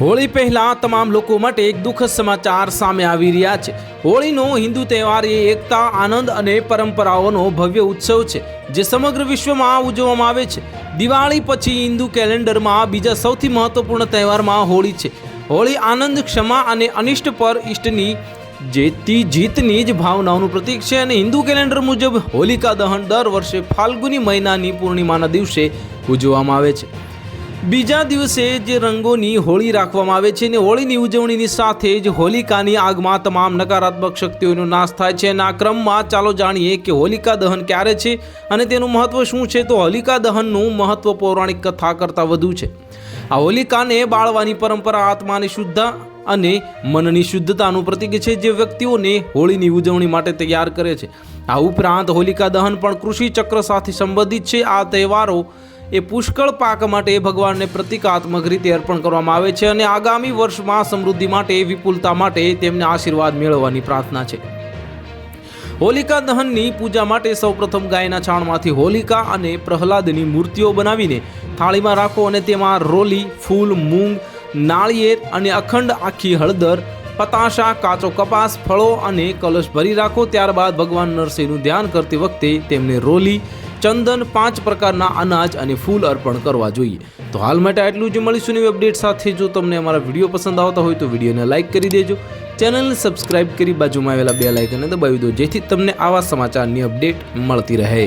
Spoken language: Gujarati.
હોળી પહેલા તમામ લોકો માટે એક દુઃખદ સમાચાર સામે આવી રહ્યા છે। હોળીનો હિન્દુ તહેવાર એ એકતા, આનંદ અને પરંપરાઓનો ભવ્ય ઉત્સવ છે જે સમગ્ર વિશ્વમાં ઉજવવામાં આવે છે। દિવાળી પછી હિન્દુ કેલેન્ડરમાં બીજા સૌથી મહત્વપૂર્ણ તહેવારમાં હોળી છે। હોળી આનંદ, ક્ષમા અને અનિષ્ટ પર ઇષ્ટની જીતની જ ભાવનાઓનું પ્રતીક છે અને હિન્દુ કેલેન્ડર મુજબ હોલિકા દહન દર વર્ષે ફાલ્ગુની મહિનાની પૂર્ણિમાના દિવસે ઉજવવામાં આવે છે। બીજા દિવસે જે રંગોની હોળી રાખવામાં આવે છે અને હોળીની ઉજવણીની સાથે જ હોલિકાની આગમાં તમામ નકારાત્મક શક્તિઓનો નાશ થાય છે। અને આ ક્રમમાં ચાલો જાણીએ કે હોલિકા દહન ક્યારે છે અને તેનું મહત્વ શું છે। તો હોલિકા દહનનું મહત્વ પૌરાણિક કથા કરતાં વધુ છે। આ હોલિકાને બાળવાની પરંપરા આત્માની શુદ્ધ અને મનની શુદ્ધતાનું પ્રતીક છે જે વ્યક્તિઓને હોળીની ઉજવણી માટે તૈયાર કરે છે। આ ઉપરાંત હોલિકા દહન પણ કૃષિ ચક્ર સાથે સંબંધિત છે। આ તહેવારો એ પુષ્કળ પાક માટે ભગવાનને પ્રતિકાત્મક રીતે અર્પણ કરવામાં આવે છે અને આગામી વર્ષમાં સમૃદ્ધિ માટે, વિપુલતા માટે તેમને આશીર્વાદ મેળવવાની પ્રાર્થના છે। હોલિકા દહનની પૂજા માટે સૌપ્રથમ ગાયના છાણમાંથી હોલિકા અને પ્રહલાદની મૂર્તિઓ બનાવીને થાળીમાં રાખો અને તેમાં રોલી, ફૂલ, મૂંગ, નાળિયેર અને અખંડ આખી હળદર, પતાશા, કાચો કપાસ, ફળો અને કલશ ભરી રાખો। ત્યારબાદ ભગવાન નરસિંહનું ધ્યાન કરતી વખતે તેમને રોલી, ચંદન, 5 પ્રકારના અનાજ અને ફૂલ અર્પણ કરવા જોઈએ। તો હાલ માટે આટલું જ। મળીશું નવી અપડેટ સાથે। જો તમને અમારા વિડીયો પસંદ આવતા હોય તો વિડીયોને લાઇક કરી દેજો, ચેનલને સબસ્ક્રાઇબ કરી બાજુમાં આવેલા બેલ આઇકનને દબાવી દો જેથી તમને આવા સમાચારની અપડેટ મળતી રહે।